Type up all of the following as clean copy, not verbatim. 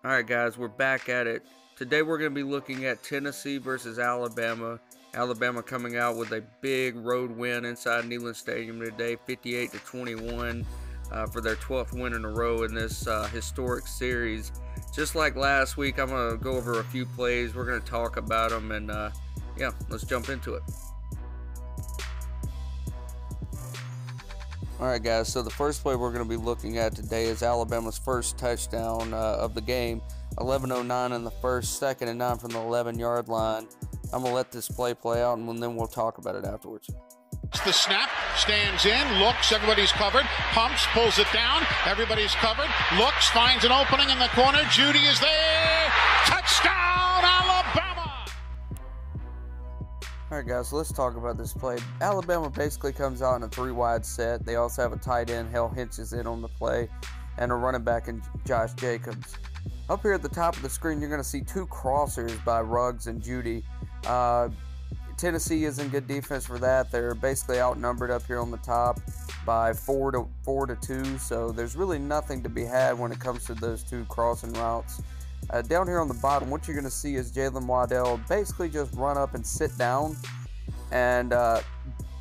Alright guys, we're back at it. Today we're going to be looking at Tennessee versus Alabama. Alabama coming out with a big road win inside Neyland Stadium today, 58-21 for their 12th win in a row in this historic series. Just like last week, I'm going to go over a few plays. We're going to talk about them, and yeah, let's jump into it. Alright guys, so the first play we're going to be looking at today is Alabama's first touchdown of the game. 11:09 in the first, 2nd and 9 from the 11-yard line. I'm going to let this play out, and then we'll talk about it afterwards. The snap, stands in, looks, everybody's covered, pumps, pulls it down, everybody's covered, looks, finds an opening in the corner, Judy is there, touchdown Alabama! Alright guys, so let's talk about this play. Alabama basically comes out in a 3-wide set. They also have a tight end, Hale Hinches, in on the play, and a running back in Josh Jacobs. Up here at the top of the screen, you're going to see 2 crossers by Ruggs and Judy. Tennessee is in good defense for that. They're basically outnumbered up here on the top by 4 to 2, so there's really nothing to be had when it comes to those 2 crossing routes. Down here on the bottom, what you're going to see is Jalen Waddell basically just run up and sit down, and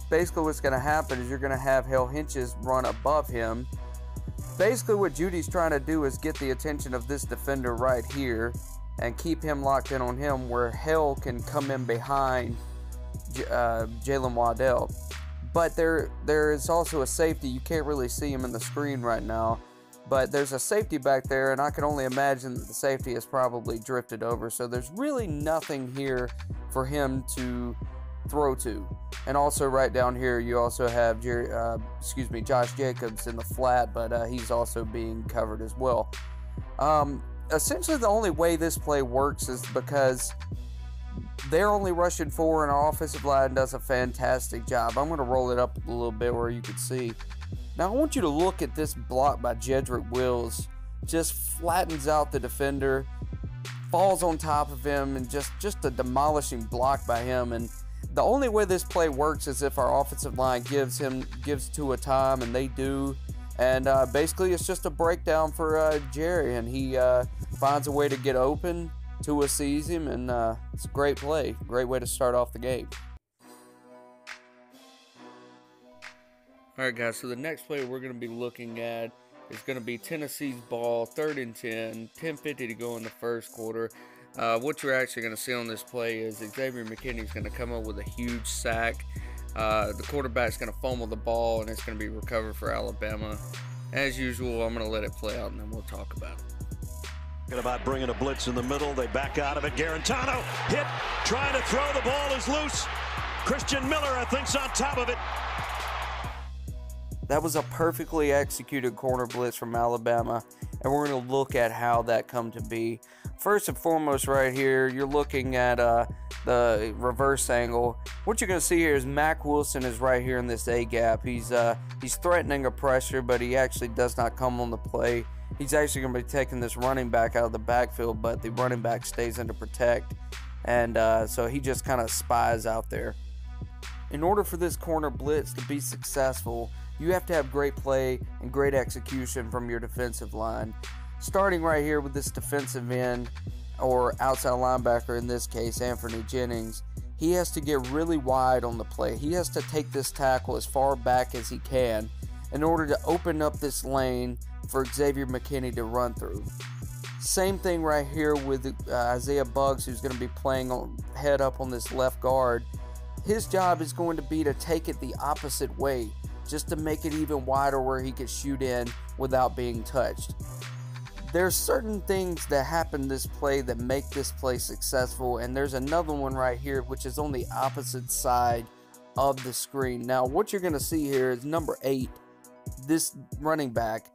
basically what's going to happen is you're going to have Hale Hinches run above him. Basically what Judy's trying to do is get the attention of this defender right here and keep him locked in on him, where Hale can come in behind Jalen Waddell. But there is also a safety. You can't really see him in the screen right now, but there's a safety back there, and I can only imagine that the safety has probably drifted over, so there's really nothing here for him to throw to. And also right down here you also have Josh Jacobs in the flat, but he's also being covered as well. Essentially the only way this play works is because they're only rushing 4 and our offensive line does a fantastic job. I'm going to roll it up a little bit where you can see. Now I want you to look at this block by Jedrick Wills. Just flattens out the defender, falls on top of him, and just a demolishing block by him. And the only way this play works is if our offensive line gives to a time, and they do. And basically it's just a breakdown for Jerry, and he finds a way to get open. Tua sees him, and it's a great play. Great way to start off the game. Alright guys, so the next play we're going to be looking at is going to be Tennessee's ball, 3rd and 10, 10:50 to go in the first quarter. What you're actually going to see on this play is Xavier McKinney is going to come up with a huge sack. The quarterback's going to fumble the ball, and it's going to be recovered for Alabama. As usual, I'm going to let it play out, and then we'll talk about it. About bringing a blitz in the middle. They back out of it. Garantano hit, trying to throw. The ball is loose. Christian Miller, I think, is on top of it. That was a perfectly executed corner blitz from Alabama, and we're going to look at how that come to be. First and foremost right here, you're looking at the reverse angle. What you're going to see here is Mack Wilson is right here in this A-gap. He's threatening a pressure, but he actually does not come on the play. He's actually going to be taking this running back out of the backfield, but the running back stays in to protect, and so he just kind of spies out there. In order for this corner blitz to be successful, you have to have great play and great execution from your defensive line. Starting right here with this defensive end, or outside linebacker in this case, Anthony Jennings, he has to get really wide on the play. He has to take this tackle as far back as he can in order to open up this lane for Xavier McKinney to run through. Same thing right here with Isaiah Buggs, who's going to be playing head up on this left guard. His job is going to be to take it the opposite way, just to make it even wider where he could shoot in without being touched. There's certain things that happen this play that make this play successful, and there's another one right here which is on the opposite side of the screen. Now what you're going to see here is number 8, this running back.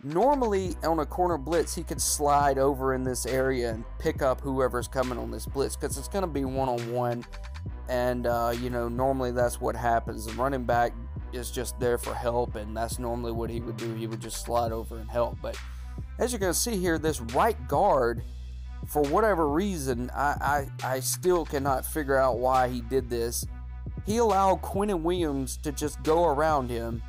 Normally on a corner blitz he could slide over in this area and pick up whoever's coming on this blitz, because it's going to be one-on-one, and you know, normally that's what happens. The running back is just there for help, and that's normally what he would do. He would just slide over and help. But as you're going to see here, this right guard, for whatever reason, I still cannot figure out why he did this. He allowed Quinnen Williams to just go around him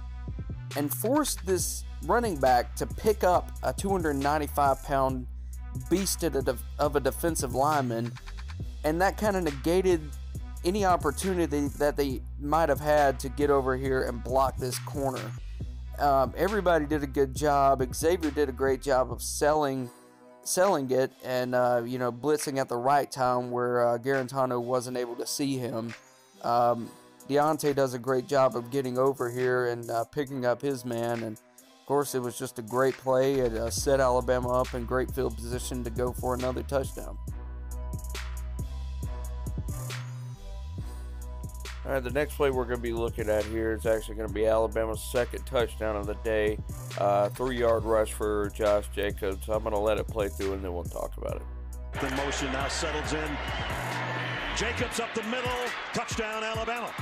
and force this running back to pick up a 295-pound beast of a defensive lineman, and that kind of negated any opportunity that they might have had to get over here and block this corner. Everybody did a good job. Xavier did a great job of selling it and blitzing at the right time where Garantano wasn't able to see him. Deontay does a great job of getting over here and picking up his man, and of course it was just a great play. It set Alabama up in great field position to go for another touchdown. All right, the next play we're going to be looking at here is actually going to be Alabama's second touchdown of the day. 3-yard rush for Josh Jacobs. I'm going to let it play through and then we'll talk about it. The motion now settles in. Jacobs up the middle. Touchdown, Alabama.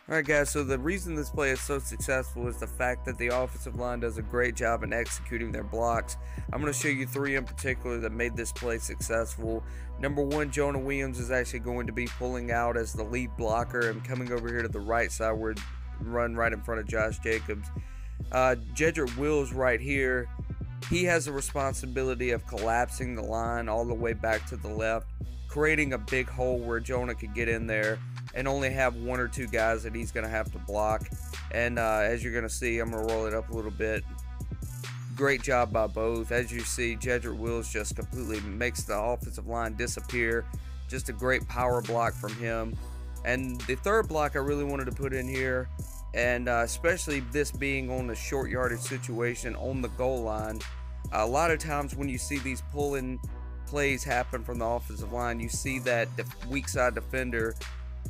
Alright guys, so the reason this play is so successful is the fact that the offensive line does a great job in executing their blocks. I'm going to show you 3 in particular that made this play successful. Number 1, Jonah Williams is actually going to be pulling out as the lead blocker and coming over here to the right side where run right in front of Josh Jacobs. Jedrick Wills right here, he has the responsibility of collapsing the line all the way back to the left, creating a big hole where Jonah could get in there and only have 1 or 2 guys that he's going to have to block. And as you're going to see, I'm going to roll it up a little bit. Great job by both. As you see, Jedrick Wills just completely makes the offensive line disappear. Just a great power block from him. And the third block I really wanted to put in here, and especially this being on a short yardage situation on the goal line, a lot of times when you see these pull-in plays happen from the offensive line, you see that weak side defender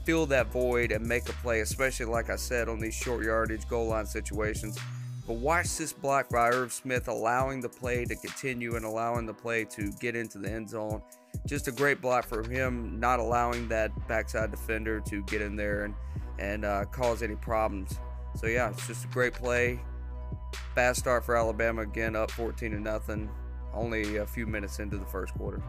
fill that void and make a play, especially like I said on these short yardage goal line situations. But watch this block by Irv Smith, allowing the play to continue and allowing the play to get into the end zone. Just a great block for him, not allowing that backside defender to get in there and cause any problems. So yeah, it's just a great play. Fast start for Alabama, again up 14-0, only a few minutes into the first quarter.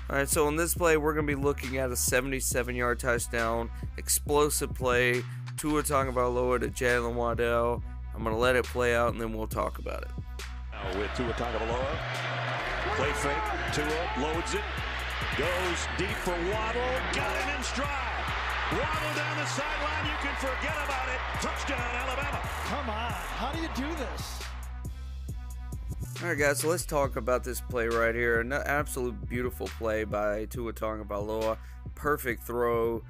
Alright, so on this play, we're going to be looking at a 77-yard touchdown, explosive play, Tua Tagovailoa to Jalen Waddell. I'm going to let it play out, and then we'll talk about it. Now with Tua Tagovailoa, play fake, Tua loads it, goes deep for Waddle, got it in stride. Waddle down the sideline, you can forget about it. Touchdown, Alabama. Come on, how do you do this? Alright guys, so let's talk about this play right here. An absolute beautiful play by Tua Tagovailoa. Perfect throw.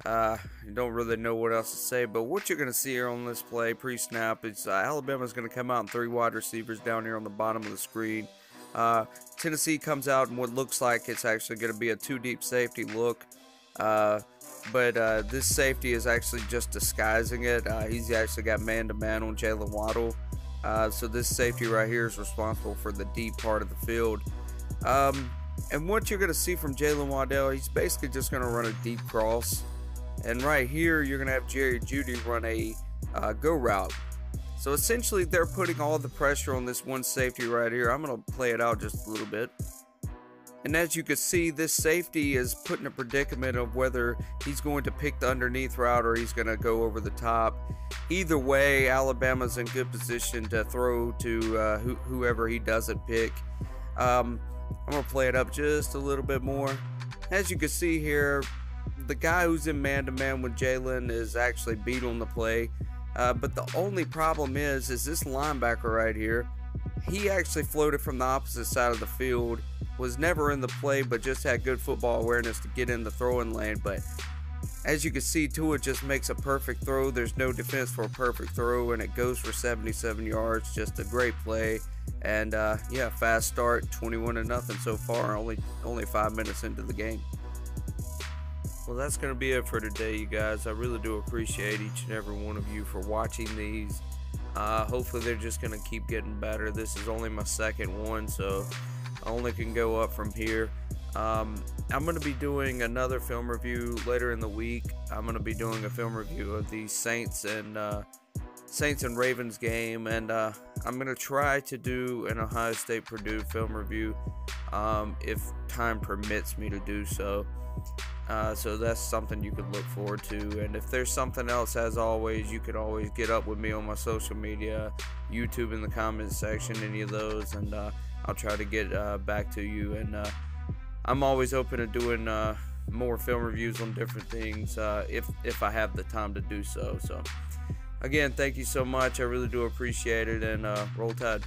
You don't really know what else to say, but what you're going to see here on this play pre-snap is Alabama's going to come out in 3 wide receivers down here on the bottom of the screen. Tennessee comes out in what looks like it's actually going to be a 2-deep safety look. But this safety is actually just disguising it. He's actually got man-to-man on Jalen Waddle. So this safety right here is responsible for the deep part of the field. And what you're going to see from Jalen Waddell, he's basically just going to run a deep cross. And right here, you're going to have Jerry Jeudy run a go route. So essentially, they're putting all the pressure on this one safety right here. I'm going to play it out just a little bit. And as you can see, this safety is put in a predicament of whether he's going to pick the underneath route or he's going to go over the top. Either way, Alabama's in good position to throw to whoever he doesn't pick. I'm going to play it up just a little bit more. As you can see here, the guy who's in man-to-man with Jalen is actually beat on the play. But the only problem is this linebacker right here, he actually floated from the opposite side of the field, was never in the play, but just had good football awareness to get in the throwing lane. But as you can see, Tua just makes a perfect throw. There's no defense for a perfect throw, and it goes for 77 yards. Just a great play. And yeah, fast start, 21-0 so far, only 5 minutes into the game. Well, that's going to be it for today, you guys. I really do appreciate each and every one of you for watching these. Hopefully they're just going to keep getting better. This is only my second one, so I only can go up from here. I'm going to be doing another film review later in the week. I'm going to be doing a film review of the Saints and Ravens game, and I'm going to try to do an Ohio State-Purdue film review if time permits me to do so. So that's something you could look forward to. And if there's something else, as always, you can always get up with me on my social media, YouTube in the comments section, any of those, and I'll try to get back to you. And I'm always open to doing more film reviews on different things if I have the time to do so. So again, thank you so much. I really do appreciate it, and roll Tide.